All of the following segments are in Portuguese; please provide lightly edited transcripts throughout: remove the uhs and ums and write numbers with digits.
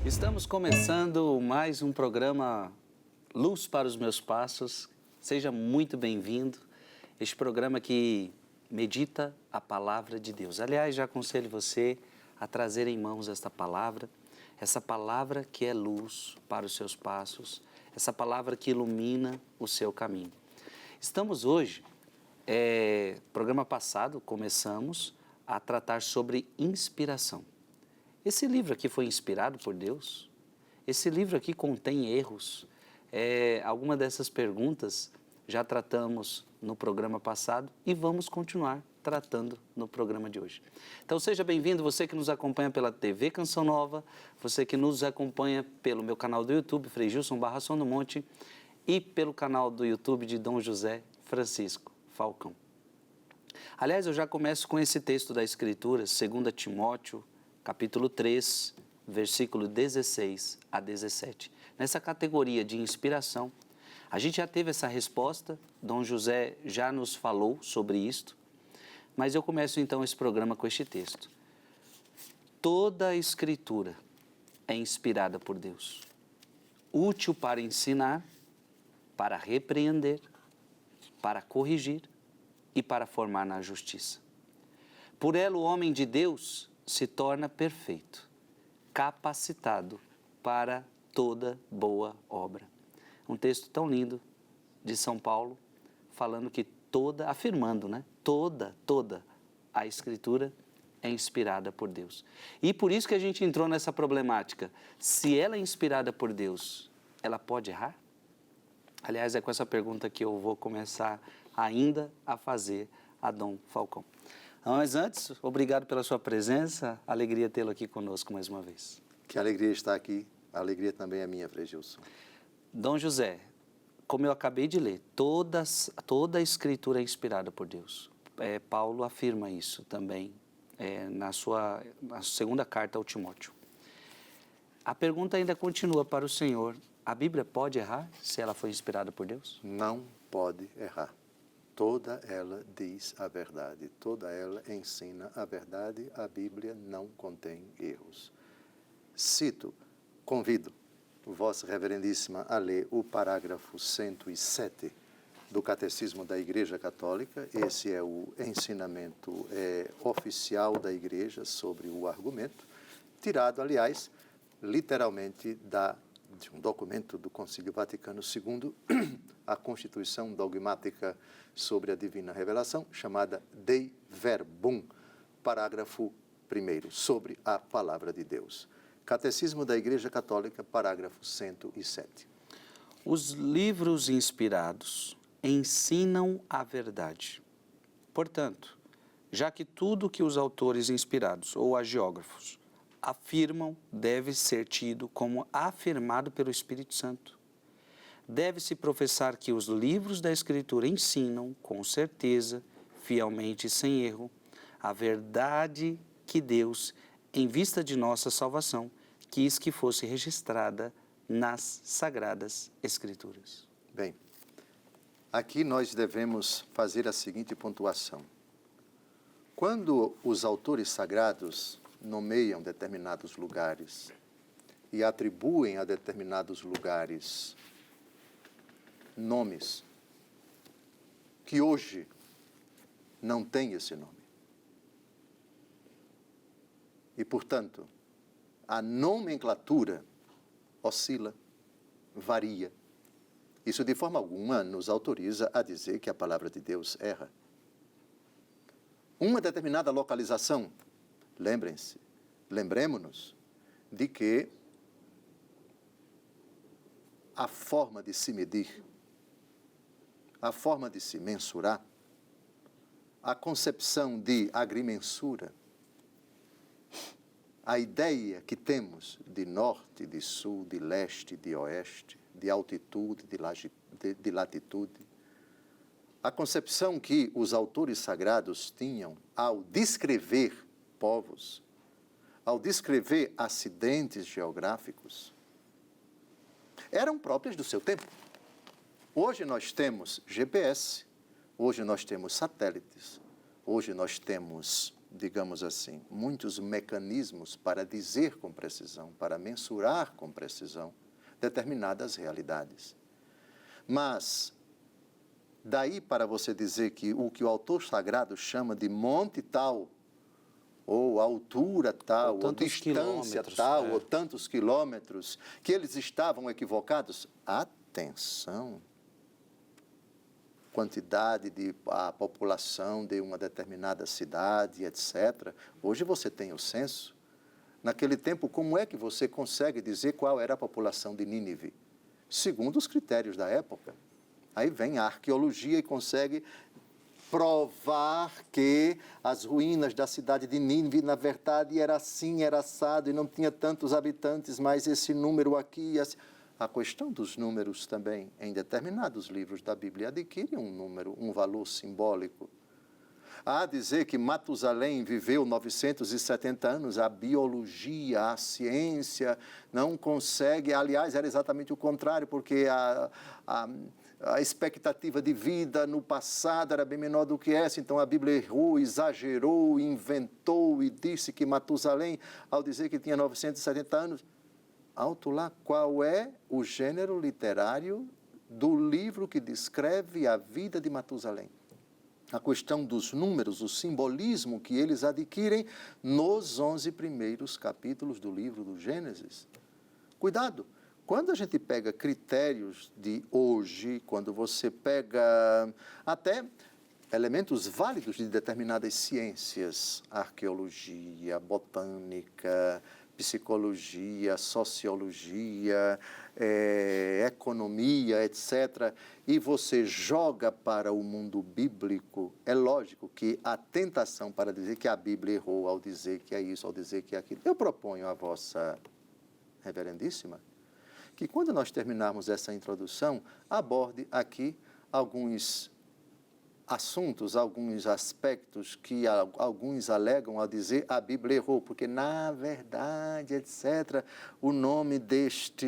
Estamos começando mais um programa Luz para os Meus Passos. Seja muito bem-vindo. Este programa que medita a palavra de Deus. Aliás, já aconselho você a trazer em mãos essa palavra que é luz para os seus passos, essa palavra que ilumina o seu caminho. Estamos hoje, programa passado, começamos a tratar sobre inspiração. Esse livro aqui foi inspirado por Deus? Esse livro aqui contém erros? Alguma dessas perguntas já tratamos no programa passado e vamos continuar tratando no programa de hoje. Então seja bem-vindo, você que nos acompanha pela TV Canção Nova, você que nos acompanha pelo meu canal do YouTube, Frei Gilson Barra Som do Monte, e pelo canal do YouTube de Dom José Francisco Falcão. Aliás, eu já começo com esse texto da Escritura, 2 Timóteo, capítulo 3, versículo 16 a 17. Nessa categoria de inspiração, a gente já teve essa resposta, Dom José já nos falou sobre isto, mas eu começo então esse programa com este texto. Toda a Escritura é inspirada por Deus, útil para ensinar, para repreender, para corrigir e para formar na justiça. Por ela o homem de Deus se torna perfeito, capacitado para toda boa obra. Um texto tão lindo de São Paulo, falando que afirmando, né? Toda a Escritura é inspirada por Deus. E por isso que a gente entrou nessa problemática. Se ela é inspirada por Deus, ela pode errar? Aliás, é com essa pergunta que eu vou começar ainda a fazer a Dom Falcão. Mas antes, obrigado pela sua presença, alegria tê-lo aqui conosco mais uma vez. Que alegria estar aqui, a alegria também é minha, Frei Gilson. Dom José, como eu acabei de ler, toda a Escritura é inspirada por Deus. Paulo afirma isso também na segunda carta ao Timóteo. A pergunta ainda continua para o senhor, a Bíblia pode errar se ela foi inspirada por Deus? Não pode errar. Toda ela diz a verdade, toda ela ensina a verdade, a Bíblia não contém erros. Cito, convido Vossa Reverendíssima a ler o parágrafo 107 do Catecismo da Igreja Católica. Esse é o ensinamento oficial da Igreja sobre o argumento, tirado, aliás, literalmente de um documento do Concílio Vaticano II, a Constituição Dogmática sobre a Divina Revelação, chamada Dei Verbum, parágrafo 1º, sobre a Palavra de Deus. Catecismo da Igreja Católica, parágrafo 107. Os livros inspirados ensinam a verdade. Portanto, já que tudo que os autores inspirados ou agiógrafos afirmam deve ser tido como afirmado pelo Espírito Santo, deve-se professar que os livros da Escritura ensinam, com certeza, fielmente e sem erro, a verdade que Deus, em vista de nossa salvação, quis que fosse registrada nas Sagradas Escrituras. Bem, aqui nós devemos fazer a seguinte pontuação. Quando os autores sagrados nomeiam determinados lugares e atribuem a determinados lugares nomes que hoje não têm esse nome. E, portanto, a nomenclatura oscila, varia. Isso, de forma alguma, nos autoriza a dizer que a palavra de Deus erra. Uma determinada localização, lembremos-nos de que a forma de se medir, a forma de se mensurar, a concepção de agrimensura, a ideia que temos de norte, de sul, de leste, de oeste, de altitude, de latitude, a concepção que os autores sagrados tinham ao descrever povos, ao descrever acidentes geográficos, eram próprias do seu tempo. Hoje nós temos GPS, hoje nós temos satélites, hoje nós temos digamos assim, muitos mecanismos para dizer com precisão, para mensurar com precisão determinadas realidades. Mas, daí para você dizer que o autor sagrado chama de monte tal, ou altura tal, ou distância tal, ou tantos quilômetros, que eles estavam equivocados, atenção! Quantidade de a população de uma determinada cidade, etc. Hoje você tem o censo. Naquele tempo, como é que você consegue dizer qual era a população de Nínive? Segundo os critérios da época. Aí vem a arqueologia e consegue provar que as ruínas da cidade de Nínive, na verdade, era assim, era assado, e não tinha tantos habitantes, mas esse número aqui... A questão dos números também, em determinados livros da Bíblia, adquire um número, um valor simbólico. A dizer que Matusalém viveu 970 anos, a biologia, a ciência não consegue, aliás, era exatamente o contrário, porque a expectativa de vida no passado era bem menor do que essa, então a Bíblia errou, exagerou, inventou e disse que Matusalém, ao dizer que tinha 970 anos, alto lá, qual é o gênero literário do livro que descreve a vida de Matusalém? A questão dos números, o simbolismo que eles adquirem nos 11 primeiros capítulos do livro do Gênesis. Cuidado, quando a gente pega critérios de hoje, quando você pega até elementos válidos de determinadas ciências, arqueologia, botânica, psicologia, sociologia, economia, etc., e você joga para o mundo bíblico, é lógico que a tentação para dizer que a Bíblia errou ao dizer que é isso, ao dizer que é aquilo. Eu proponho à vossa reverendíssima que quando nós terminarmos essa introdução, aborde aqui alguns assuntos, alguns aspectos que alguns alegam ao dizer a Bíblia errou, porque na verdade, etc., o nome desta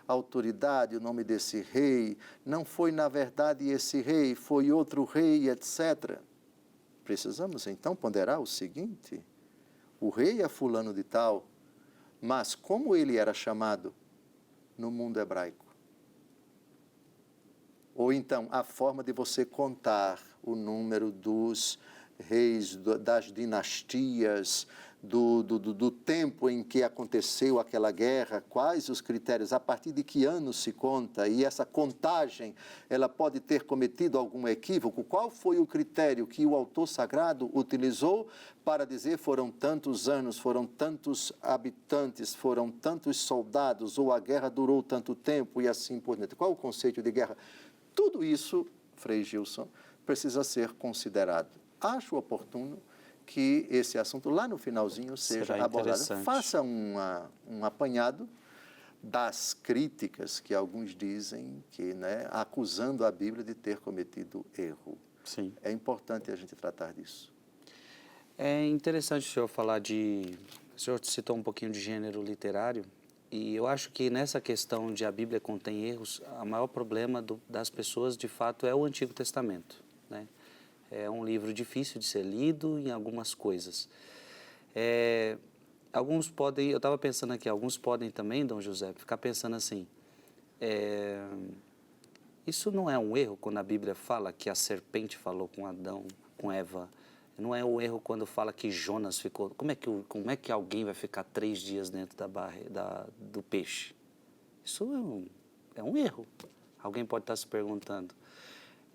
autoridade, o nome desse rei, não foi na verdade esse rei, foi outro rei, etc. Precisamos então ponderar o seguinte: o rei é fulano de tal, mas como ele era chamado no mundo hebraico? Ou então, a forma de você contar o número dos reis, das dinastias, do tempo em que aconteceu aquela guerra, quais os critérios, a partir de que ano se conta, e essa contagem, ela pode ter cometido algum equívoco, qual foi o critério que o autor sagrado utilizou para dizer foram tantos anos, foram tantos habitantes, foram tantos soldados, ou a guerra durou tanto tempo, e assim por diante. Qual o conceito de guerra? Tudo isso, Frei Gilson, precisa ser considerado. Acho oportuno que esse assunto lá no finalzinho seja abordado. Faça um apanhado das críticas que alguns dizem, que, né, acusando a Bíblia de ter cometido erro. Sim. É importante a gente tratar disso. É interessante o senhor falar de... O senhor citou um pouquinho de gênero literário. E eu acho que nessa questão de a Bíblia contém erros, o maior problema das pessoas, de fato, é o Antigo Testamento, né? É um livro difícil de ser lido em algumas coisas. Alguns podem, eu estava pensando aqui, alguns podem também, Dom José, ficar pensando assim, isso não é um erro quando a Bíblia fala que a serpente falou com Adão, com Eva? Não é um erro quando fala que Jonas ficou... Como é que alguém vai ficar 3 dias dentro do peixe? Isso é um erro. Alguém pode estar se perguntando.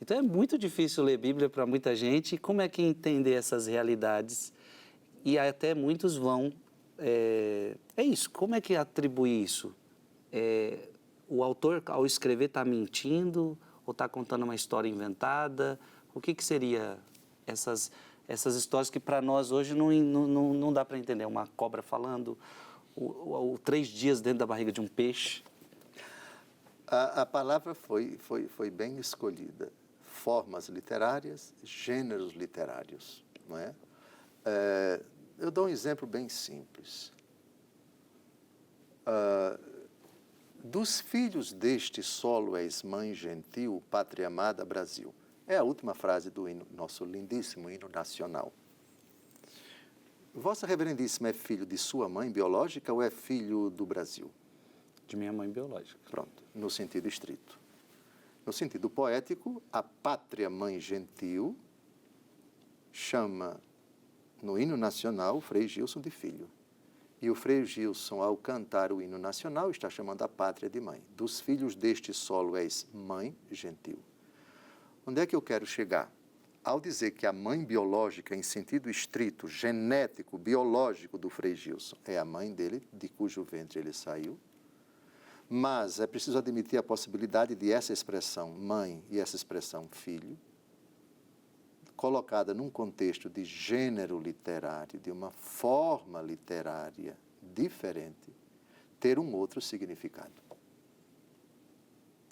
Então é muito difícil ler Bíblia para muita gente. Como é que entender essas realidades? E até muitos vão... É isso. Como é que atribuir isso? O autor, ao escrever, está mentindo? Ou está contando uma história inventada? O que seria essas histórias que para nós hoje não dá para entender? Uma cobra falando, 3 dias dentro da barriga de um peixe. A palavra foi bem escolhida. Formas literárias, gêneros literários, não é? Eu dou um exemplo bem simples. Dos filhos deste solo és mãe gentil, pátria amada, Brasil. É a última frase do hino, nosso lindíssimo hino nacional. Vossa Reverendíssima é filho de sua mãe biológica ou é filho do Brasil? De minha mãe biológica. Pronto, no sentido estrito. No sentido poético, a pátria mãe gentil chama, no hino nacional, o Frei Gilson de filho. E o Frei Gilson, ao cantar o hino nacional, está chamando a pátria de mãe. Dos filhos deste solo és mãe gentil. Onde é que eu quero chegar? Ao dizer que a mãe biológica, em sentido estrito, genético, biológico do Frei Gilson, é a mãe dele, de cujo ventre ele saiu, mas é preciso admitir a possibilidade de essa expressão mãe e essa expressão filho, colocada num contexto de gênero literário, de uma forma literária diferente, ter um outro significado.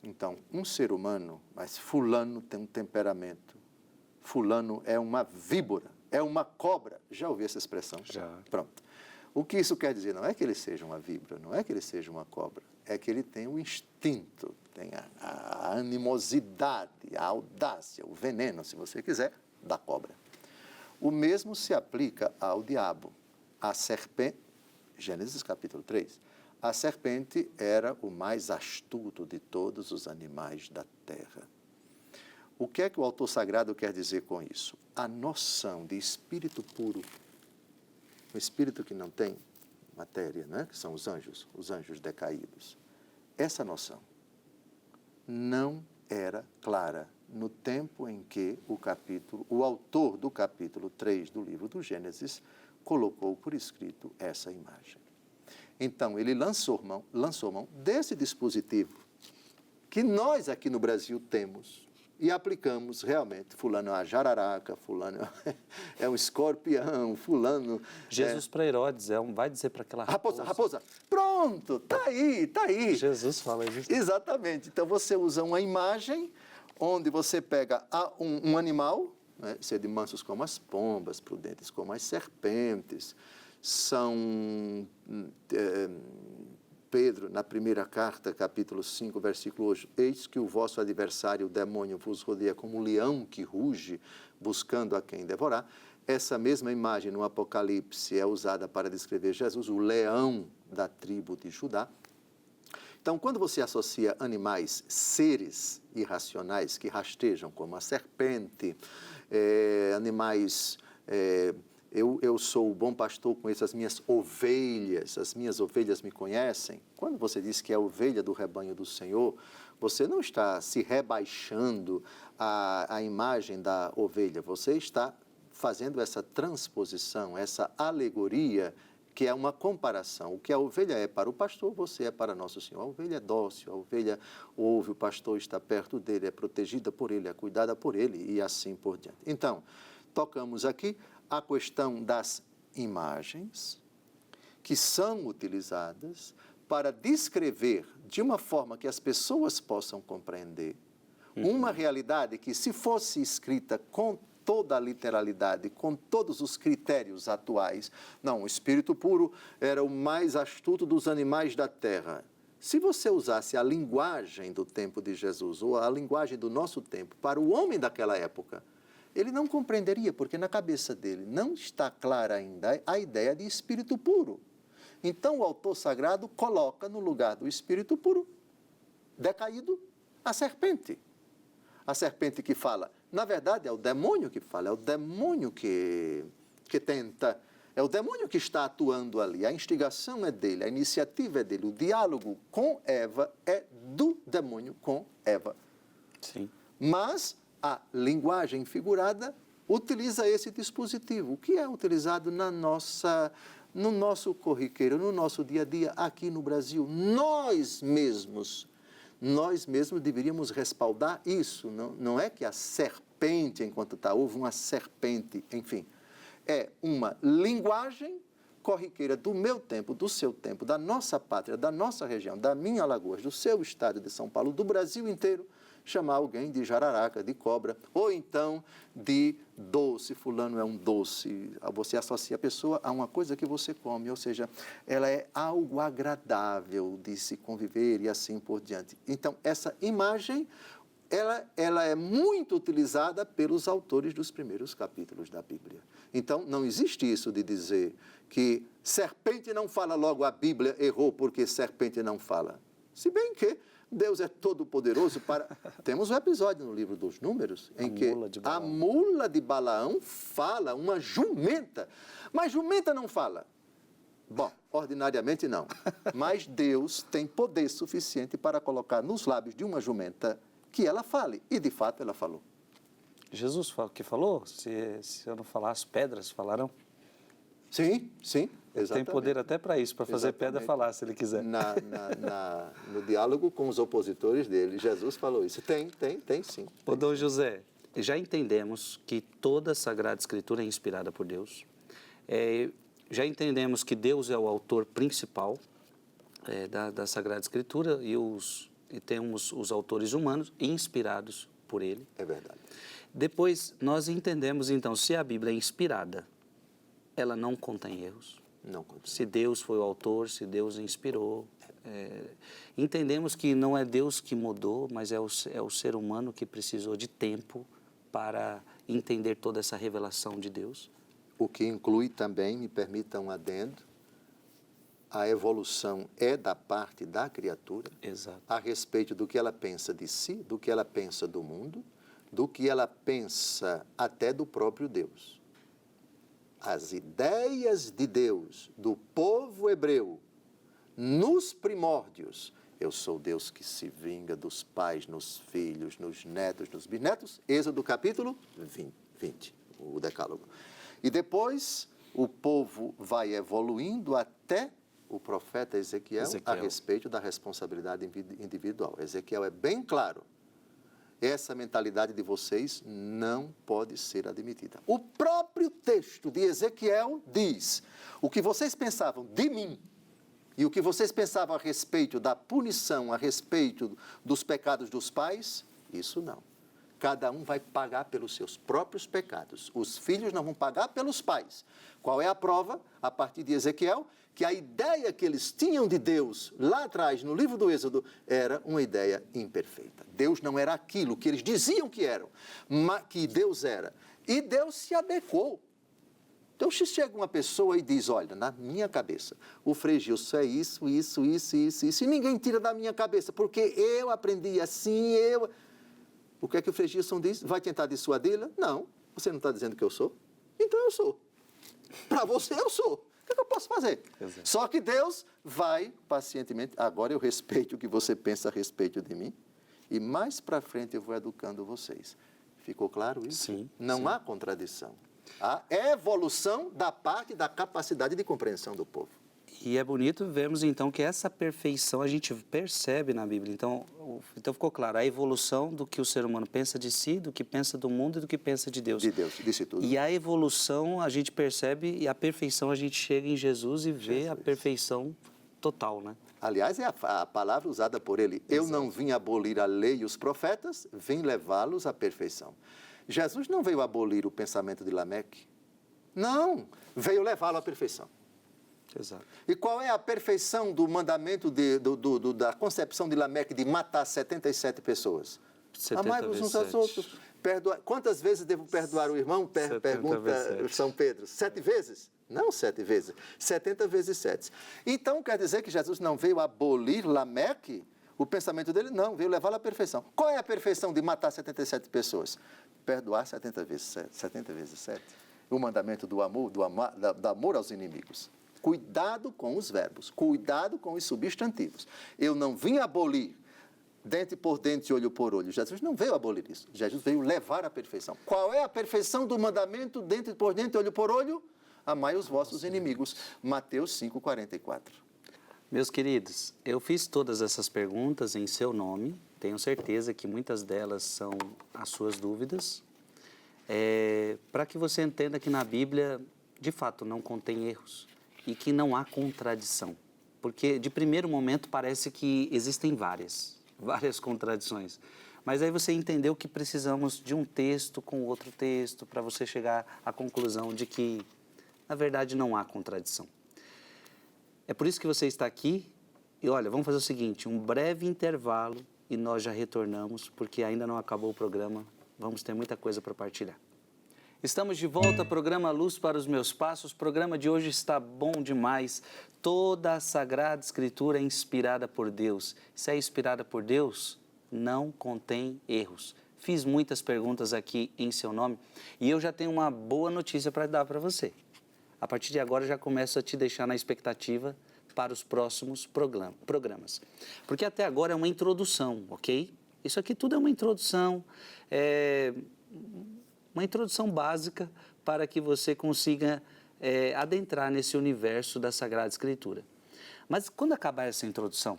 Então, um ser humano, mas fulano tem um temperamento, fulano é uma víbora, é uma cobra. Já ouviu essa expressão? Já. Pronto. O que isso quer dizer? Não é que ele seja uma víbora, não é que ele seja uma cobra, é que ele tem o instinto, tem a animosidade, a audácia, o veneno, se você quiser, da cobra. O mesmo se aplica ao diabo. A serpente, Gênesis capítulo 3, a serpente era o mais astuto de todos os animais da terra. O que é que o autor sagrado quer dizer com isso? A noção de espírito puro, o espírito que não tem matéria, né? Que são os anjos decaídos. Essa noção não era clara no tempo em que o autor do capítulo 3 do livro do Gênesis colocou por escrito essa imagem. Então, ele lançou mão desse dispositivo que nós aqui no Brasil temos e aplicamos realmente. Fulano é uma jararaca, fulano é um escorpião, fulano... Jesus para Herodes vai dizer para aquela raposa. Raposa. Pronto, tá aí. Jesus fala isso. Exatamente. Então, você usa uma imagem onde você pega um animal, né, ser de mansos como as pombas, prudentes como as serpentes, são... Pedro, na primeira carta, capítulo 5, versículo 8, eis que o vosso adversário, o demônio, vos rodeia como um leão que ruge, buscando a quem devorar. Essa mesma imagem no Apocalipse é usada para descrever Jesus, o leão da tribo de Judá. Então, quando você associa animais, seres irracionais que rastejam, como a serpente, animais... Eu sou o bom pastor, conheço as minhas ovelhas me conhecem. Quando você diz que é ovelha do rebanho do Senhor, você não está se rebaixando à imagem da ovelha, você está fazendo essa transposição, essa alegoria, que é uma comparação. O que a ovelha é para o pastor, você é para nosso Senhor. A ovelha é dócil, a ovelha ouve, o pastor está perto dele, é protegida por ele, é cuidada por ele e assim por diante. Então, tocamos aqui a questão das imagens que são utilizadas para descrever de uma forma que as pessoas possam compreender uma realidade que, se fosse escrita com toda a literalidade, com todos os critérios atuais, não, o espírito puro era o mais astuto dos animais da terra. Se você usasse a linguagem do tempo de Jesus ou a linguagem do nosso tempo para o homem daquela época, ele não compreenderia, porque na cabeça dele não está clara ainda a ideia de espírito puro. Então, o autor sagrado coloca no lugar do espírito puro, decaído, a serpente. A serpente que fala, na verdade, é o demônio que fala, é o demônio que tenta, é o demônio que está atuando ali. A instigação é dele, a iniciativa é dele, o diálogo com Eva é do demônio com Eva. Sim. Mas a linguagem figurada utiliza esse dispositivo, que é utilizado no nosso corriqueiro, no nosso dia a dia aqui no Brasil. Nós mesmos deveríamos respaldar isso. Não é que a serpente, enquanto está, houve uma serpente, enfim. É uma linguagem corriqueira do meu tempo, do seu tempo, da nossa pátria, da nossa região, da minha Alagoas, do seu estado de São Paulo, do Brasil inteiro, chamar alguém de jararaca, de cobra, ou então de doce. Fulano é um doce. Você associa a pessoa a uma coisa que você come, ou seja, ela é algo agradável de se conviver e assim por diante. Então, essa imagem ela é muito utilizada pelos autores dos primeiros capítulos da Bíblia. Então, não existe isso de dizer que serpente não fala, logo a Bíblia errou porque serpente não fala. Se bem que Deus é todo poderoso para... Temos um episódio no livro dos Números em que a mula de Balaão fala, uma jumenta. Mas jumenta não fala. Bom, ordinariamente não. Mas Deus tem poder suficiente para colocar nos lábios de uma jumenta que ela fale. E de fato ela falou. Jesus que falou? Se eu não falar, as pedras falarão? Sim, sim. Exatamente. Tem poder até para isso, para fazer pedra falar, se ele quiser. No diálogo com os opositores dele, Jesus falou isso. Tem sim. Ô, Dom José, já entendemos que toda a Sagrada Escritura é inspirada por Deus. Já entendemos que Deus é o autor principal da Sagrada Escritura e temos os autores humanos inspirados por Ele. É verdade. Depois, nós entendemos, então, se a Bíblia é inspirada, ela não contém erros. Não contém. Se Deus foi o autor, se Deus inspirou. Entendemos que não é Deus que mudou, mas é o ser humano que precisou de tempo para entender toda essa revelação de Deus. O que inclui também, me permita um adendo, a evolução é da parte da criatura. Exato. A respeito do que ela pensa de si, do que ela pensa do mundo, do que ela pensa até do próprio Deus. As ideias de Deus, do povo hebreu, nos primórdios, eu sou Deus que se vinga dos pais nos filhos, nos netos, nos bisnetos, Êxodo capítulo 20, o decálogo. E depois o povo vai evoluindo até o profeta Ezequiel a respeito da responsabilidade individual. Ezequiel é bem claro. Essa mentalidade de vocês não pode ser admitida. O próprio texto de Ezequiel diz: o que vocês pensavam de mim e o que vocês pensavam a respeito da punição, a respeito dos pecados dos pais, isso não. Cada um vai pagar pelos seus próprios pecados. Os filhos não vão pagar pelos pais. Qual é a prova? A partir de Ezequiel, que a ideia que eles tinham de Deus lá atrás, no livro do Êxodo, era uma ideia imperfeita. Deus não era aquilo que eles diziam que eram, mas que Deus era. E Deus se adequou. Então, se chega uma pessoa e diz, olha, na minha cabeça, o Frei Gilson é isso, e ninguém tira da minha cabeça, porque eu aprendi assim, O que é que o Frei Gilson diz? Vai tentar dissuadi-la? Não, você não está dizendo que eu sou? Então eu sou. Para você eu sou. O que eu posso fazer? Exato. Só que Deus vai pacientemente, agora eu respeito o que você pensa a respeito de mim, e mais para frente eu vou educando vocês. Ficou claro isso? Sim. Não há contradição. Há evolução da parte da capacidade de compreensão do povo. E é bonito vermos, então, que essa perfeição a gente percebe na Bíblia. Então ficou claro, a evolução do que o ser humano pensa de si, do que pensa do mundo e do que pensa de Deus. De Deus, disse tudo. E a evolução a gente percebe e a perfeição a gente chega em Jesus e vê a perfeição total, né? Aliás, é a palavra usada por ele. Eu não vim abolir a lei e os profetas, vim levá-los à perfeição. Jesus não veio abolir o pensamento de Lameque. Não, veio levá-lo à perfeição. Exato. E qual é a perfeição do mandamento da concepção de Lameque de matar 77 pessoas? Amai-vos uns aos outros. Quantas vezes devo perdoar o irmão? Pergunta São Pedro. 7 vezes? Não 7 vezes. 70 vezes 7. Então, quer dizer que Jesus não veio abolir Lameque? O pensamento dele não, veio levá-lo à perfeição. Qual é a perfeição de matar 77 pessoas? Perdoar 70 vezes 7. O mandamento do amor aos inimigos. Cuidado com os verbos, cuidado com os substantivos. Eu não vim abolir dente por dente, olho por olho. Jesus não veio abolir isso. Jesus veio levar à perfeição. Qual é a perfeição do mandamento dente por dente, olho por olho? Amai os vossos inimigos. Mateus 5,44. Meus queridos, eu fiz todas essas perguntas em seu nome. Tenho certeza que muitas delas são as suas dúvidas. Para que você entenda que na Bíblia, de fato, não contém erros. E que não há contradição. Porque, de primeiro momento, parece que existem várias contradições. Mas aí você entendeu que precisamos de um texto com outro texto para você chegar à conclusão de que, na verdade, não há contradição. É por isso que você está aqui. E, olha, vamos fazer o seguinte, um breve intervalo e nós já retornamos, porque ainda não acabou o programa. Vamos ter muita coisa para partilhar. Estamos de volta ao programa Luz para os Meus Passos. O programa de hoje está bom demais. Toda a Sagrada Escritura é inspirada por Deus. Se é inspirada por Deus, não contém erros. Fiz muitas perguntas aqui em seu nome e eu já tenho uma boa notícia para dar para você. A partir de agora, eu já começo a te deixar na expectativa para os próximos programas. Porque até agora é uma introdução, ok? Isso aqui tudo é uma introdução, uma introdução básica para que você consiga adentrar nesse universo da Sagrada Escritura. Mas quando acabar essa introdução,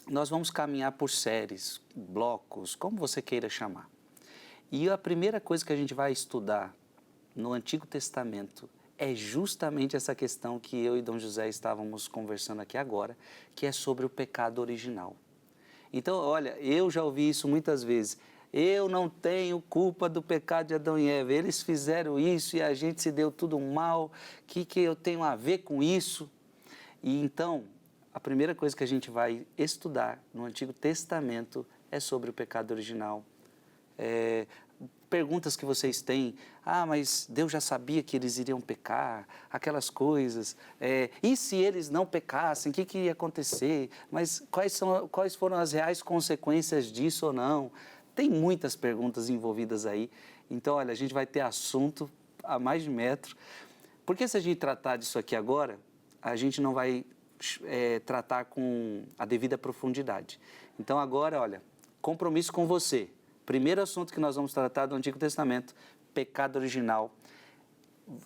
nós vamos caminhar por séries, blocos, como você queira chamar. E a primeira coisa que a gente vai estudar no Antigo Testamento é justamente essa questão que eu e Dom José estávamos conversando aqui agora, que é sobre o pecado original. Então, olha, eu já ouvi isso muitas vezes. Eu não tenho culpa do pecado de Adão e Eva. Eles fizeram isso e a gente se deu tudo mal. O que eu tenho a ver com isso? E então, a primeira coisa que a gente vai estudar no Antigo Testamento é sobre o pecado original. Perguntas que vocês têm, mas Deus já sabia que eles iriam pecar, aquelas coisas, e se eles não pecassem, o que ia acontecer? Mas quais foram as reais consequências disso ou não? Tem muitas perguntas envolvidas aí, então olha, a gente vai ter assunto a mais de metro, porque se a gente tratar disso aqui agora, a gente não vai tratar com a devida profundidade. Então agora, olha, compromisso com você. Primeiro assunto que nós vamos tratar do Antigo Testamento, pecado original.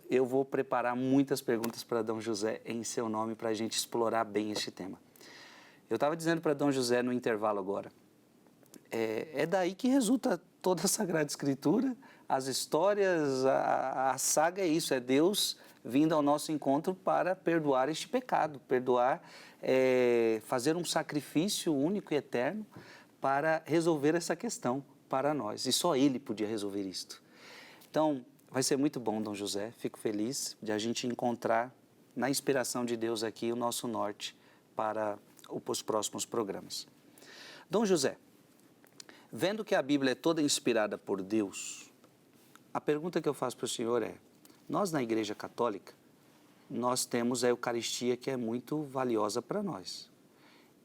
Eu vou preparar muitas perguntas para Dom José em seu nome para a gente explorar bem este tema. Eu estava dizendo para Dom José no intervalo agora, é daí que resulta toda a Sagrada Escritura, as histórias, a saga é isso, é Deus vindo ao nosso encontro para perdoar este pecado, fazer um sacrifício único e eterno para resolver essa questão para nós. E só Ele podia resolver isto. Então, vai ser muito bom, Dom José. Fico feliz de a gente encontrar, na inspiração de Deus aqui, o nosso norte para os próximos programas. Dom José, vendo que a Bíblia é toda inspirada por Deus, a pergunta que eu faço para o senhor é, nós na Igreja Católica, nós temos a Eucaristia que é muito valiosa para nós.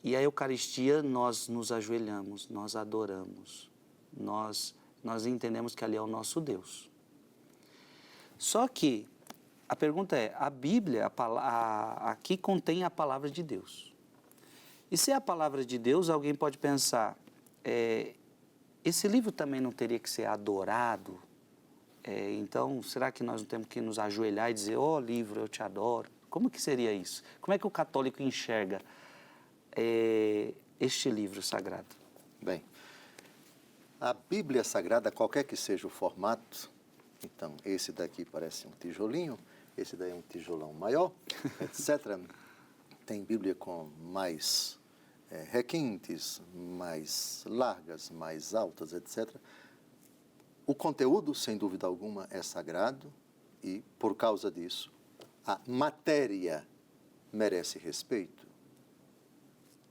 E a Eucaristia nós nos ajoelhamos, nós adoramos, nós entendemos que ali é o nosso Deus. Só que a pergunta é, a Bíblia aqui contém a palavra de Deus. E se é a palavra de Deus, alguém pode pensar, esse livro também não teria que ser adorado? Então, será que nós não temos que nos ajoelhar e dizer, livro, eu te adoro? Como que seria isso? Como é que o católico enxerga este livro sagrado? Bem, a Bíblia Sagrada, qualquer que seja o formato, então esse daqui parece um tijolinho, esse daí é um tijolão maior, etc. Tem Bíblia com mais requintes, mais largas, mais altas, etc. O conteúdo, sem dúvida alguma, é sagrado e, por causa disso, a matéria merece respeito.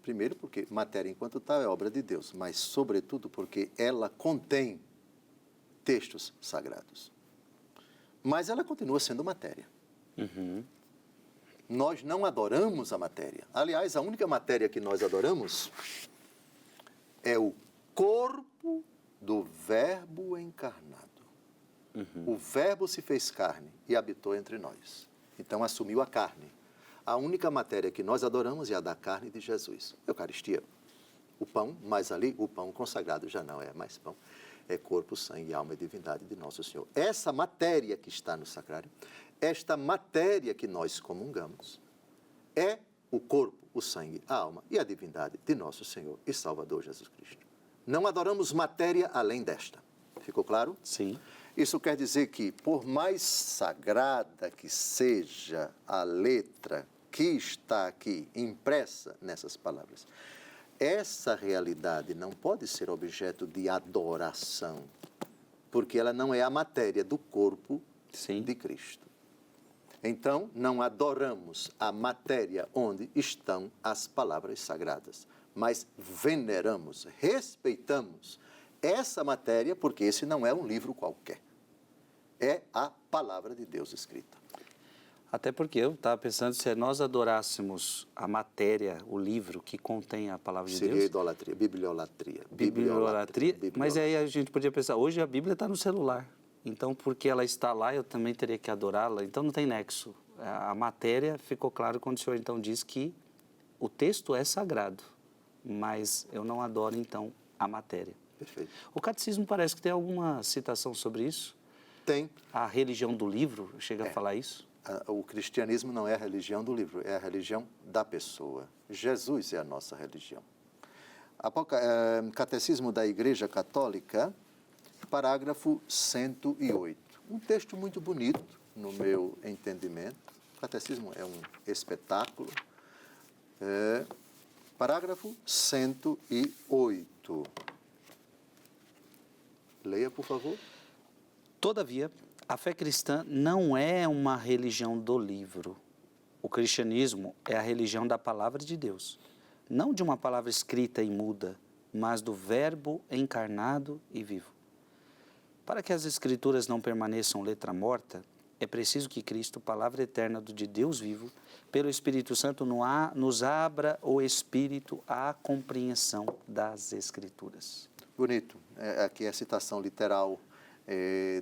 Primeiro porque matéria, enquanto tal, é obra de Deus, mas, sobretudo, porque ela contém textos sagrados. Mas ela continua sendo matéria. Uhum. Nós não adoramos a matéria. Aliás, a única matéria que nós adoramos é o corpo do Verbo encarnado. Uhum. O Verbo se fez carne e habitou entre nós. Então, assumiu a carne. A única matéria que nós adoramos é a da carne de Jesus. Eucaristia, o pão, mas ali o pão consagrado já não é mais pão. É corpo, sangue, alma e divindade de nosso Senhor. Essa matéria que está no sacrário, esta matéria que nós comungamos, é o corpo, o sangue, a alma e a divindade de nosso Senhor e Salvador Jesus Cristo. Não adoramos matéria além desta. Ficou claro? Sim. Isso quer dizer que, por mais sagrada que seja a letra que está aqui impressa nessas palavras, essa realidade não pode ser objeto de adoração, porque ela não é a matéria do corpo de Cristo. Então, não adoramos a matéria onde estão as palavras sagradas, mas veneramos, respeitamos essa matéria, porque esse não é um livro qualquer. É a palavra de Deus escrita. Até porque eu estava pensando, se nós adorássemos a matéria, o livro que contém a palavra de Seria Deus... idolatria, bibliolatria. Bibliolatria, mas aí a gente podia pensar, hoje a Bíblia está no celular, então porque ela está lá, eu também teria que adorá-la, então não tem nexo. A matéria ficou claro quando o Senhor então diz que o texto é sagrado, mas eu não adoro então a matéria. Perfeito. O catecismo parece que tem alguma citação sobre isso? Tem. A religião do livro chega a falar isso? O cristianismo não é a religião do livro, é a religião da pessoa. Jesus é a nossa religião. Catecismo da Igreja Católica, parágrafo 108. Um texto muito bonito, no meu entendimento. O catecismo é um espetáculo. Parágrafo 108. Leia, por favor. Todavia, a fé cristã não é uma religião do livro. O cristianismo é a religião da palavra de Deus. Não de uma palavra escrita e muda, mas do Verbo encarnado e vivo. Para que as Escrituras não permaneçam letra morta, é preciso que Cristo, palavra eterna de Deus vivo, pelo Espírito Santo, nos abra o Espírito à compreensão das Escrituras. Bonito. Aqui é a citação literal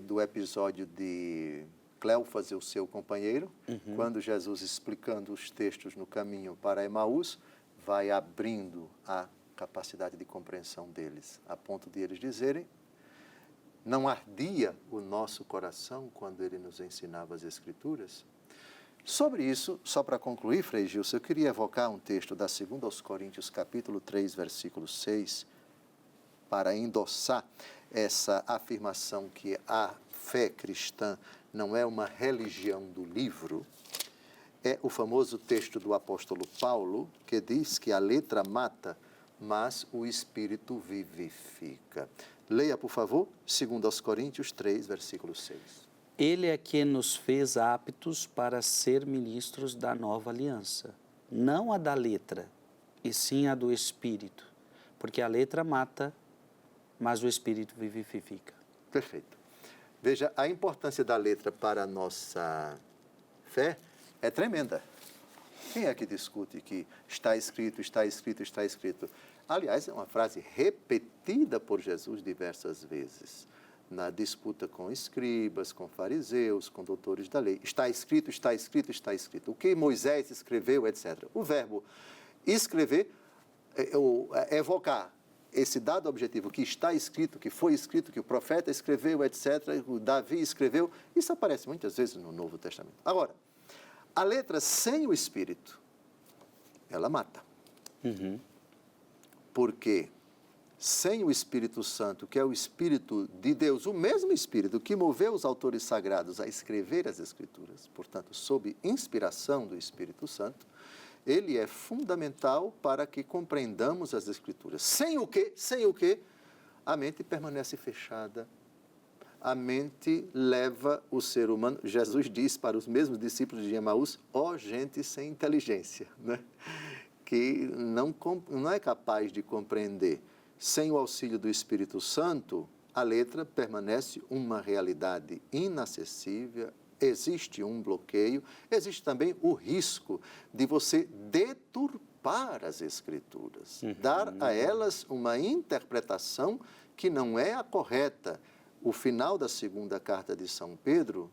do episódio de Cleófas e o seu companheiro, quando Jesus, explicando os textos no caminho para Emaús, vai abrindo a capacidade de compreensão deles, a ponto de eles dizerem: não ardia o nosso coração quando ele nos ensinava as Escrituras? Sobre isso, só para concluir, Frei Gilson, eu queria evocar um texto da 2 aos Coríntios, capítulo 3, versículo 6, para endossar essa afirmação que a fé cristã não é uma religião do livro. É o famoso texto do apóstolo Paulo, que diz que a letra mata, mas o Espírito vivifica. Leia, por favor, 2 aos Coríntios 3, versículo 6. Ele é que nos fez aptos para ser ministros da nova aliança, não a da letra, e sim a do Espírito, porque a letra mata, mas o Espírito vivifica. Perfeito. Veja, a importância da letra para a nossa fé é tremenda. Quem é que discute que está escrito, está escrito, está escrito? Aliás, é uma frase repetida por Jesus diversas vezes, na disputa com escribas, com fariseus, com doutores da lei. Está escrito, está escrito, está escrito. O que Moisés escreveu, etc. O verbo escrever, evocar esse dado objetivo que está escrito, que foi escrito, que o profeta escreveu, etc., o Davi escreveu, isso aparece muitas vezes no Novo Testamento. Agora, a letra sem o Espírito, ela mata. Porque sem o Espírito Santo, que é o Espírito de Deus, o mesmo Espírito que moveu os autores sagrados a escrever as Escrituras, portanto, sob inspiração do Espírito Santo, ele é fundamental para que compreendamos as Escrituras. Sem o que, a mente permanece fechada. A mente leva o ser humano, Jesus diz para os mesmos discípulos de Emaús, ó gente sem inteligência, né? Que não é capaz de compreender. Sem o auxílio do Espírito Santo, a letra permanece uma realidade inacessível, existe um bloqueio, existe também o risco de você deturpar as Escrituras, dar a elas uma interpretação que não é a correta. O final da segunda carta de São Pedro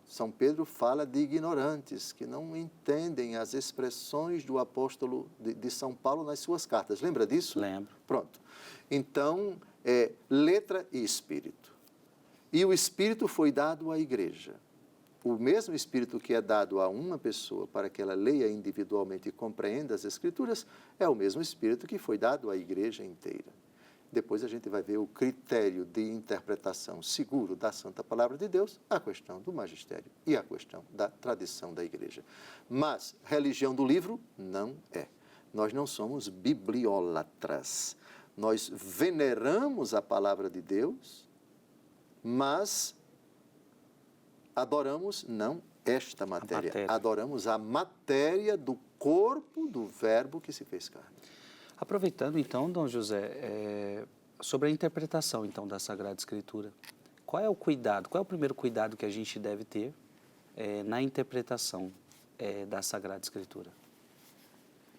fala de ignorantes que não entendem as expressões do apóstolo de São Paulo nas suas cartas. Lembra disso? Lembro. Pronto. Então, letra e Espírito. E o Espírito foi dado à igreja. O mesmo Espírito que é dado a uma pessoa para que ela leia individualmente e compreenda as Escrituras, é o mesmo Espírito que foi dado à igreja inteira. Depois a gente vai ver o critério de interpretação seguro da Santa Palavra de Deus, a questão do magistério e a questão da tradição da igreja. Mas religião do livro não é. Nós não somos bibliólatras. Nós veneramos a Palavra de Deus, mas adoramos não esta matéria, adoramos a matéria do corpo do Verbo que se fez carne. Aproveitando então, Dom José, sobre a interpretação então da Sagrada Escritura, qual é o cuidado, qual é o primeiro cuidado que a gente deve ter na interpretação da Sagrada Escritura?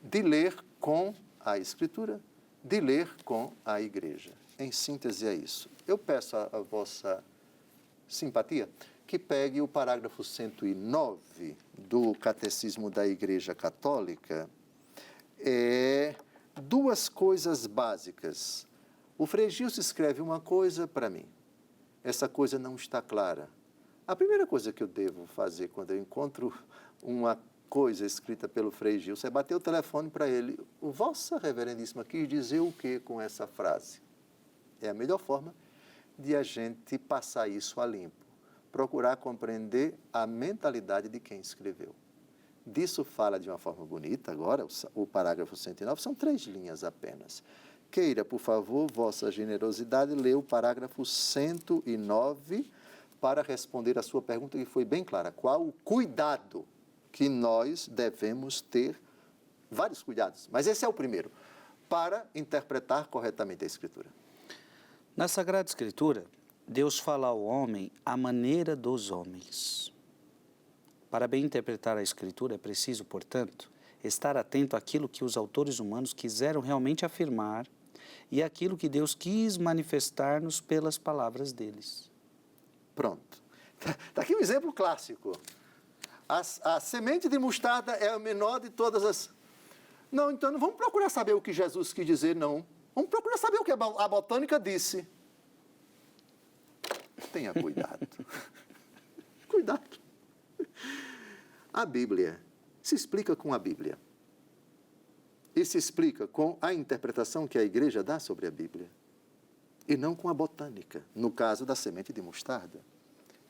De ler com a Escritura, de ler com a Igreja. Em síntese é isso. Eu peço a vossa simpatia que pegue o parágrafo 109 do Catecismo da Igreja Católica. Duas coisas básicas. O Frei Gilson escreve uma coisa para mim. Essa coisa não está clara. A primeira coisa que eu devo fazer quando eu encontro uma coisa escrita pelo Frei Gilson é bater o telefone para ele. O Vossa Reverendíssima quis dizer o que com essa frase? É a melhor forma de a gente passar isso a limpo. Procurar compreender a mentalidade de quem escreveu. Disso fala de uma forma bonita agora, o parágrafo 109, são 3 linhas apenas. Queira, por favor, vossa generosidade, ler o parágrafo 109 para responder a sua pergunta, que foi bem clara. Qual o cuidado que nós devemos ter? Vários cuidados, mas esse é o primeiro, para interpretar corretamente a Escritura. Na Sagrada Escritura, Deus fala ao homem à maneira dos homens. Para bem interpretar a Escritura, é preciso, portanto, estar atento àquilo que os autores humanos quiseram realmente afirmar e àquilo que Deus quis manifestar-nos pelas palavras deles. Pronto. Está aqui um exemplo clássico. A semente de mostarda é a menor de todas as... Não, então não vamos procurar saber o que Jesus quis dizer, não. Vamos procurar saber o que a botânica disse. Tenha cuidado. Cuidado. A Bíblia se explica com a Bíblia. E se explica com a interpretação que a Igreja dá sobre a Bíblia. E não com a botânica, no caso da semente de mostarda.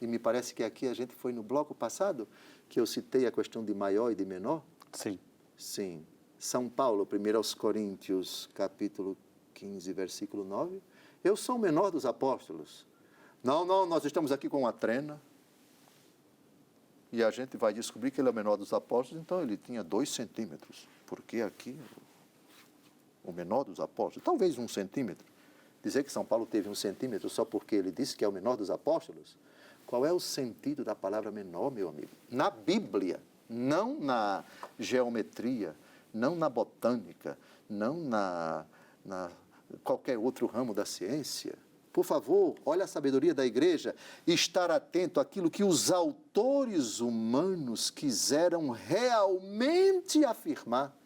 E me parece que aqui a gente foi no bloco passado, que eu citei a questão de maior e de menor. Sim. Sim. São Paulo, 1 aos Coríntios, capítulo 15, versículo 9. Eu sou o menor dos apóstolos. Não, nós estamos aqui com uma trena. E a gente vai descobrir que ele é o menor dos apóstolos, então ele tinha 2 centímetros. Porque aqui, o menor dos apóstolos, talvez 1 centímetro. Dizer que São Paulo teve 1 centímetro só porque ele disse que é o menor dos apóstolos? Qual é o sentido da palavra menor, meu amigo? Na Bíblia, não na geometria, não na botânica, não na qualquer outro ramo da ciência. Por favor, olha a sabedoria da Igreja, estar atento àquilo que os autores humanos quiseram realmente afirmar.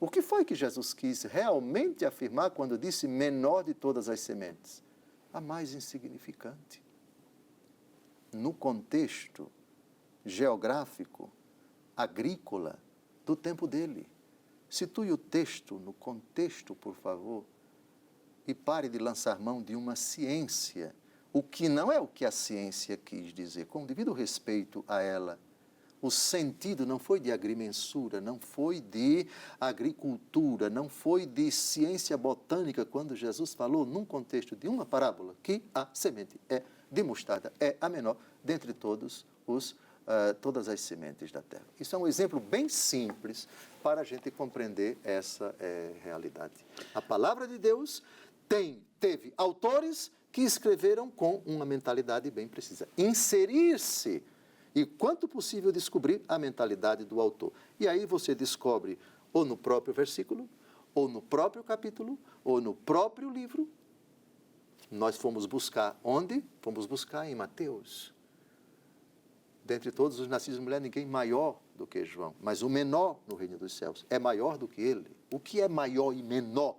O que foi que Jesus quis realmente afirmar quando disse menor de todas as sementes? A mais insignificante. No contexto geográfico, agrícola, do tempo dele. Situe o texto no contexto, por favor, e pare de lançar mão de uma ciência, o que não é o que a ciência quis dizer, com devido respeito a ela. O sentido não foi de agrimensura, não foi de agricultura, não foi de ciência botânica, quando Jesus falou, num contexto de uma parábola, que a semente de mostarda é a menor dentre todas as sementes da terra. Isso é um exemplo bem simples para a gente compreender essa realidade. A palavra de Deus teve autores que escreveram com uma mentalidade bem precisa. Inserir-se e, quanto possível, descobrir a mentalidade do autor. E aí você descobre, ou no próprio versículo, ou no próprio capítulo, ou no próprio livro. Nós fomos buscar onde? Fomos buscar em Mateus. Dentre todos os nascidos de mulher, ninguém maior do que João. Mas o menor no reino dos céus é maior do que ele. O que é maior e menor?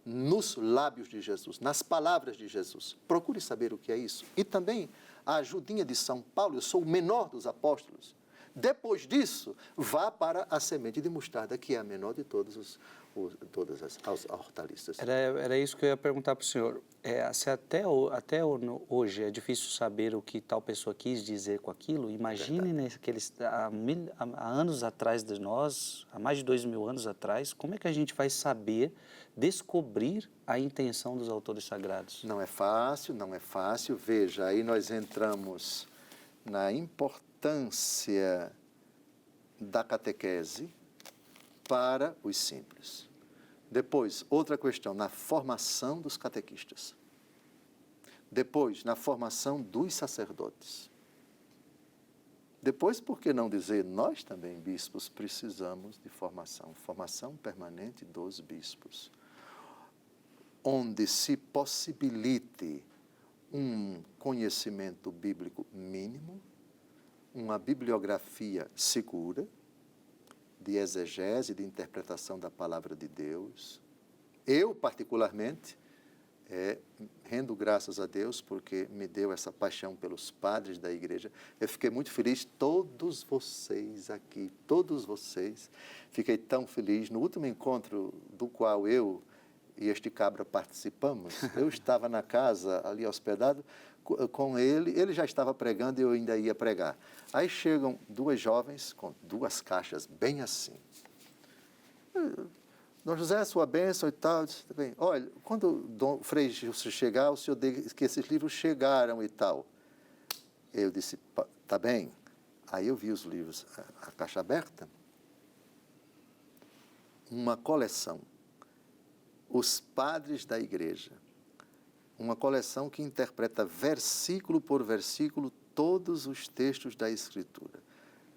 Nos lábios de Jesus, nas palavras de Jesus. Procure saber o que é isso. E também a ajudinha de São Paulo, eu sou o menor dos apóstolos. Depois disso, vá para a semente de mostarda, que é a menor de todas as hortaliças. Era isso que eu ia perguntar para o senhor. Se até hoje é difícil saber o que tal pessoa quis dizer com aquilo, imagine há anos atrás de nós, há mais de 2000 anos atrás, como é que a gente vai saber descobrir a intenção dos autores sagrados? Não é fácil, não é fácil. Veja, aí nós entramos na importância da catequese para os simples. Depois, outra questão, na formação dos catequistas. Depois, na formação dos sacerdotes. Depois, por que não dizer, nós também, bispos, precisamos de formação permanente dos bispos, onde se possibilite um conhecimento bíblico mínimo, uma bibliografia segura, de exegese, de interpretação da palavra de Deus. Eu, particularmente, rendo graças a Deus porque me deu essa paixão pelos padres da igreja. Eu fiquei muito feliz, todos vocês aqui, todos vocês, fiquei tão feliz. No último encontro do qual eu e este cabra participamos, eu estava na casa ali hospedado com ele já estava pregando e eu ainda ia pregar. Aí chegam duas jovens com duas caixas bem assim. Dom José, sua bênção e tal. Eu disse, bem, olha, quando o Dom Frei Gilson chegar, o senhor diz que esses livros chegaram e tal. Eu disse, tá bem. Aí eu vi os livros, a caixa aberta, uma coleção, Os Padres da Igreja, uma coleção que interpreta versículo por versículo todos os textos da Escritura.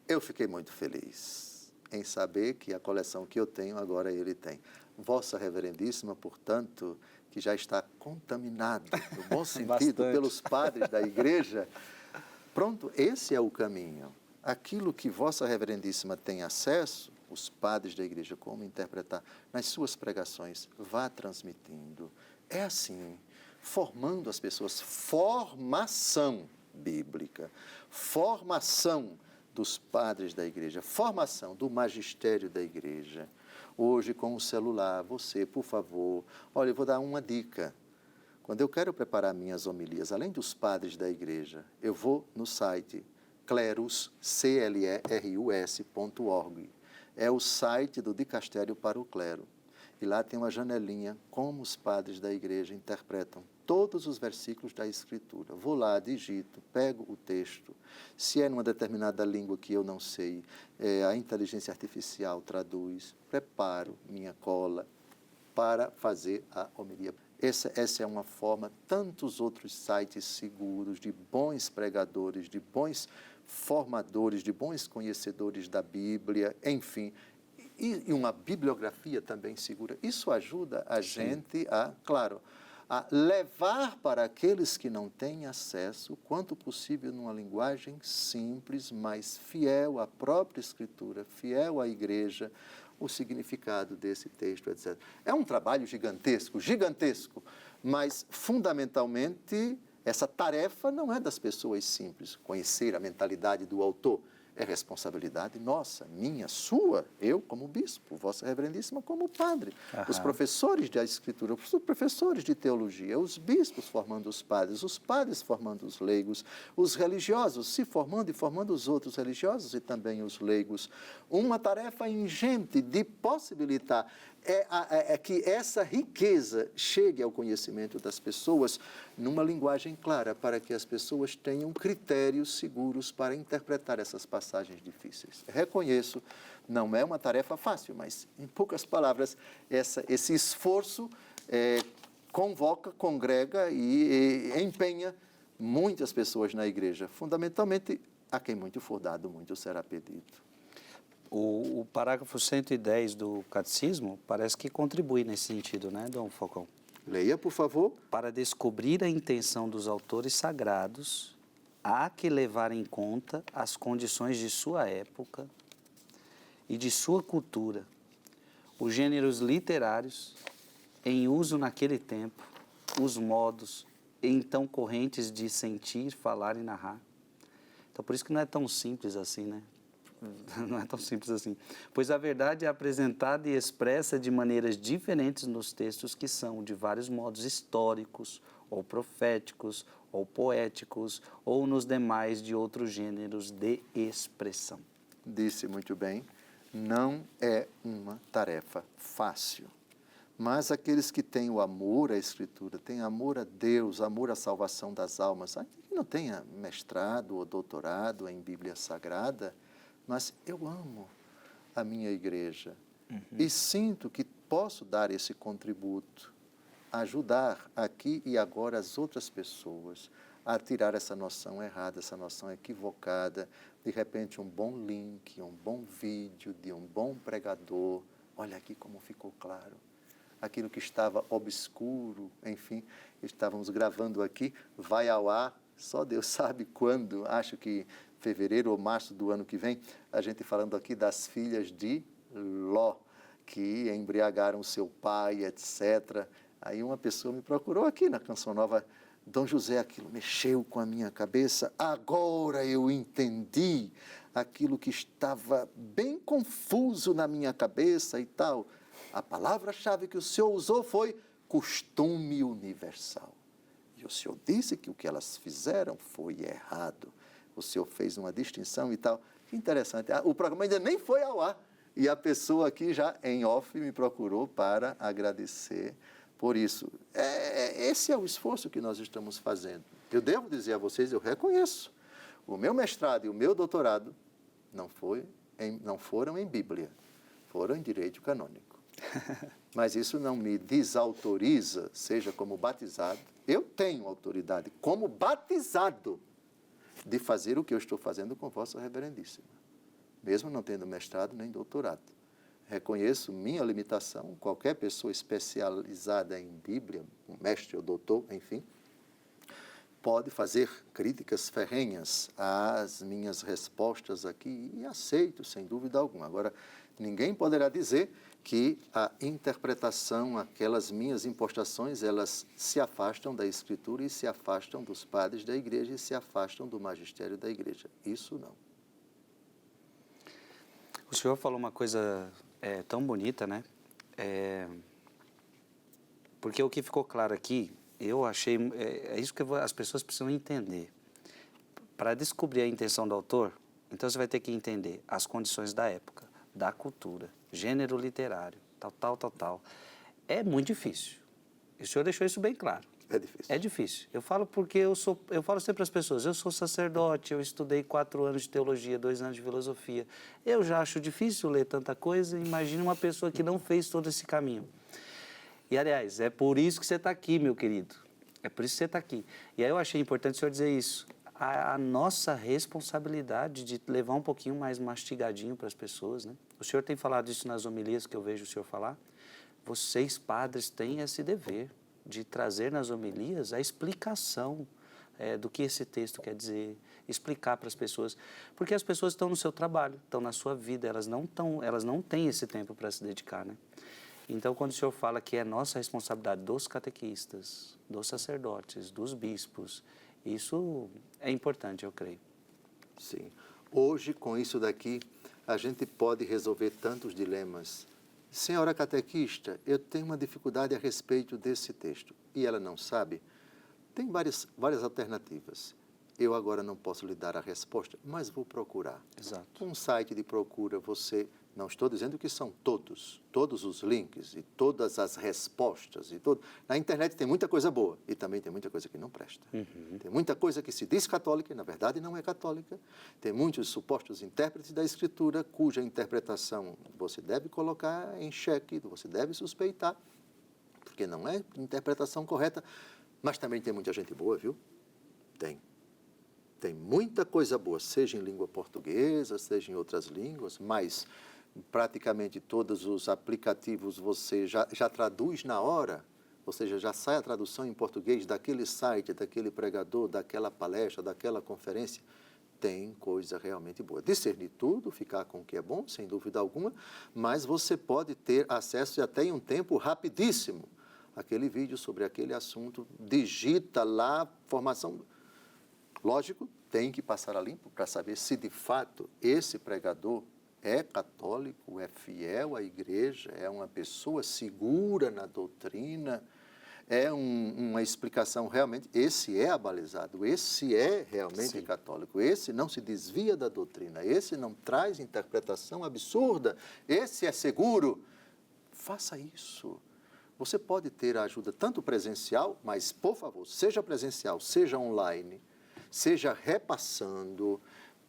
Eu fiquei muito feliz em saber que a coleção que eu tenho, agora ele tem. Vossa Reverendíssima, portanto, que já está contaminado, no bom sentido, pelos padres da igreja, pronto, esse é o caminho. Aquilo que Vossa Reverendíssima tem acesso, os padres da igreja, como interpretar nas suas pregações, vá transmitindo. É assim, formando as pessoas, formação bíblica, formação dos padres da igreja, formação do magistério da igreja. Hoje, com o celular, você, por favor, olha, eu vou dar uma dica. Quando eu quero preparar minhas homilias, além dos padres da igreja, eu vou no site clerus, clerus.org. É o site do Dicastério para o Clero. E lá tem uma janelinha, como os padres da igreja interpretam todos os versículos da Escritura. Vou lá, digito, pego o texto. Se é numa determinada língua que eu não sei, a inteligência artificial traduz. Preparo minha cola para fazer a homilia. Essa é uma forma, tantos outros sites seguros, de bons pregadores, de bons formadores, de bons conhecedores da Bíblia, enfim, e uma bibliografia também segura. Isso ajuda a gente a, claro, a levar para aqueles que não têm acesso, quanto possível, numa linguagem simples, mas fiel à própria Escritura, fiel à igreja, o significado desse texto, etc. É um trabalho gigantesco, gigantesco, mas, fundamentalmente, essa tarefa não é das pessoas simples. Conhecer a mentalidade do autor é responsabilidade nossa, minha, sua, eu como bispo, Vossa Reverendíssima como padre, os professores da Escritura, os professores de teologia, os bispos formando os padres formando os leigos, os religiosos se formando e formando os outros religiosos e também os leigos. Uma tarefa ingente de possibilitar que essa riqueza chegue ao conhecimento das pessoas numa linguagem clara, para que as pessoas tenham critérios seguros para interpretar essas passagens difíceis. Reconheço, não é uma tarefa fácil, mas, em poucas palavras, esse esforço convoca, congrega e empenha muitas pessoas na igreja. Fundamentalmente, a quem muito for dado, muito será pedido. O parágrafo 110 do Catecismo parece que contribui nesse sentido, né, Dom Falcão? Leia, por favor. Para descobrir a intenção dos autores sagrados, há que levar em conta as condições de sua época e de sua cultura, os gêneros literários em uso naquele tempo, os modos então correntes de sentir, falar e narrar. Então, por isso que não é tão simples assim, né? Não é tão simples assim. Pois a verdade é apresentada e expressa de maneiras diferentes nos textos que são, de vários modos, históricos, ou proféticos, ou poéticos, ou nos demais de outros gêneros de expressão. Disse muito bem, não é uma tarefa fácil. Mas aqueles que têm o amor à Escritura, têm amor a Deus, amor à salvação das almas, que não tenha mestrado ou doutorado em Bíblia Sagrada, mas eu amo a minha igreja e sinto que posso dar esse contributo, ajudar aqui e agora as outras pessoas a tirar essa noção errada, essa noção equivocada, de repente um bom link, um bom vídeo de um bom pregador. Olha aqui como ficou claro. Aquilo que estava obscuro, enfim, estávamos gravando aqui, vai ao ar, só Deus sabe quando, acho que fevereiro ou março do ano que vem, a gente falando aqui das filhas de Ló, que embriagaram seu pai, etc. Aí uma pessoa me procurou aqui na Canção Nova, Dom José, aquilo mexeu com a minha cabeça, agora eu entendi aquilo que estava bem confuso na minha cabeça e tal. A palavra-chave que o senhor usou foi costume universal. E o senhor disse que o que elas fizeram foi errado. O senhor fez uma distinção e tal. Que interessante. O programa ainda nem foi ao ar. E a pessoa aqui já em off me procurou para agradecer por isso. Esse é o esforço que nós estamos fazendo. Eu devo dizer a vocês, eu reconheço. O meu mestrado e o meu doutorado não foram em Bíblia, foram em Direito Canônico. Mas isso não me desautoriza, seja como batizado. Eu tenho autoridade, como batizado, de fazer o que eu estou fazendo com Vossa Reverendíssima, mesmo não tendo mestrado nem doutorado. Reconheço minha limitação, qualquer pessoa especializada em Bíblia, um mestre ou doutor, enfim, pode fazer críticas ferrenhas às minhas respostas aqui e aceito, sem dúvida alguma. Agora, ninguém poderá dizer que a interpretação, aquelas minhas impostações, elas se afastam da Escritura e se afastam dos padres da Igreja e se afastam do magistério da Igreja. Isso não. O senhor falou uma coisa tão bonita, né? Porque o que ficou claro aqui, eu achei, é isso que as pessoas precisam entender. Para descobrir a intenção do autor, então você vai ter que entender as condições da época, da cultura, gênero literário, tal. É muito difícil. E o senhor deixou isso bem claro. É difícil. É difícil. Eu falo porque eu falo sempre para as pessoas, eu sou sacerdote, eu estudei 4 anos de teologia, 2 anos de filosofia. Eu já acho difícil ler tanta coisa, imagine uma pessoa que não fez todo esse caminho. E, aliás, é por isso que você está aqui, meu querido. É por isso que você está aqui. E aí eu achei importante o senhor dizer isso. A nossa responsabilidade de levar um pouquinho mais mastigadinho para as pessoas, né? O senhor tem falado isso nas homilias que eu vejo o senhor falar. Vocês, padres, têm esse dever de trazer nas homilias a explicação do que esse texto quer dizer, explicar para as pessoas. Porque as pessoas estão no seu trabalho, estão na sua vida, elas não têm esse tempo para se dedicar, né? Então, quando o senhor fala que é nossa responsabilidade dos catequistas, dos sacerdotes, dos bispos, isso é importante, eu creio. Sim. Hoje, com isso daqui, a gente pode resolver tantos dilemas. Senhora catequista, eu tenho uma dificuldade a respeito desse texto. E ela não sabe? Tem várias alternativas. Eu agora não posso lhe dar a resposta, mas vou procurar. Exato. Um site de procura, você... Não estou dizendo que são todos os links e todas as respostas. Na internet tem muita coisa boa e também tem muita coisa que não presta. Uhum. Tem muita coisa que se diz católica e, na verdade, não é católica. Tem muitos supostos intérpretes da Escritura cuja interpretação você deve colocar em xeque, você deve suspeitar, porque não é interpretação correta. Mas também tem muita gente boa, viu? Tem muita coisa boa, seja em língua portuguesa, seja em outras línguas, mas... praticamente todos os aplicativos você já traduz na hora, ou seja, já sai a tradução em português daquele site, daquele pregador, daquela palestra, daquela conferência. Tem coisa realmente boa. Discernir tudo, ficar com o que é bom, sem dúvida alguma, mas você pode ter acesso até em um tempo rapidíssimo. Aquele vídeo sobre aquele assunto, digita lá, formação... Lógico, tem que passar a limpo para saber se de fato esse pregador é católico, é fiel à Igreja, é uma pessoa segura na doutrina, é uma explicação realmente, esse é abalizado, esse é realmente Sim. católico, esse não se desvia da doutrina, esse não traz interpretação absurda, esse é seguro. Faça isso. Você pode ter a ajuda tanto presencial, mas, por favor, seja presencial, seja online, seja repassando.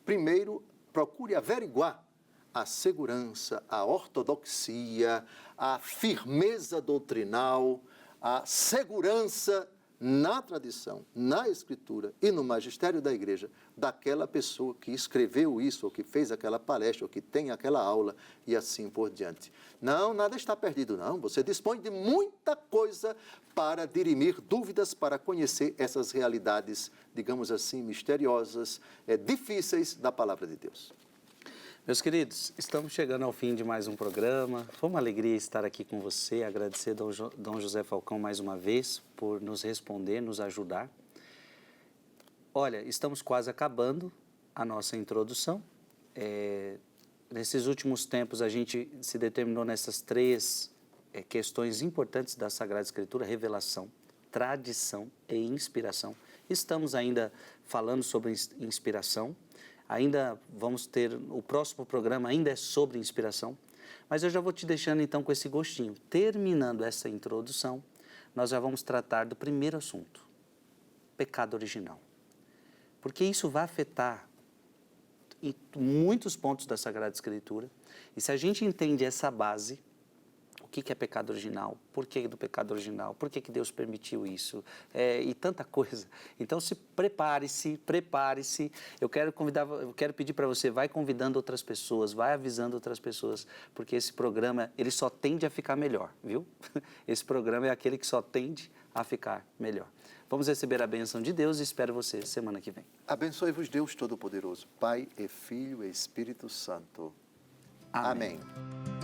Primeiro, procure averiguar a segurança, a ortodoxia, a firmeza doutrinal, a segurança na tradição, na escritura e no magistério da igreja daquela pessoa que escreveu isso, ou que fez aquela palestra, ou que tem aquela aula e assim por diante. Não, nada está perdido, não. Você dispõe de muita coisa para dirimir dúvidas, para conhecer essas realidades, digamos assim, misteriosas, difíceis da palavra de Deus. Meus queridos, estamos chegando ao fim de mais um programa. Foi uma alegria estar aqui com você, agradecer ao Dom José Falcão mais uma vez por nos responder, nos ajudar. Olha, estamos quase acabando a nossa introdução. Nesses últimos tempos, a gente se determinou nessas três questões importantes da Sagrada Escritura: revelação, tradição e inspiração. Estamos ainda falando sobre inspiração. Ainda vamos ter, o próximo programa ainda é sobre inspiração, mas eu já vou te deixando então com esse gostinho. Terminando essa introdução, nós já vamos tratar do primeiro assunto, pecado original. Porque isso vai afetar em muitos pontos da Sagrada Escritura, e se a gente entende essa base, o que é pecado original, por que do pecado original, por que Deus permitiu isso, e tanta coisa. Então, prepare-se. Eu quero pedir para você, vai convidando outras pessoas, vai avisando outras pessoas, porque esse programa, ele só tende a ficar melhor, viu? Esse programa é aquele que só tende a ficar melhor. Vamos receber a bênção de Deus e espero você semana que vem. Abençoe-vos Deus Todo-Poderoso, Pai e Filho e Espírito Santo. Amém. Amém.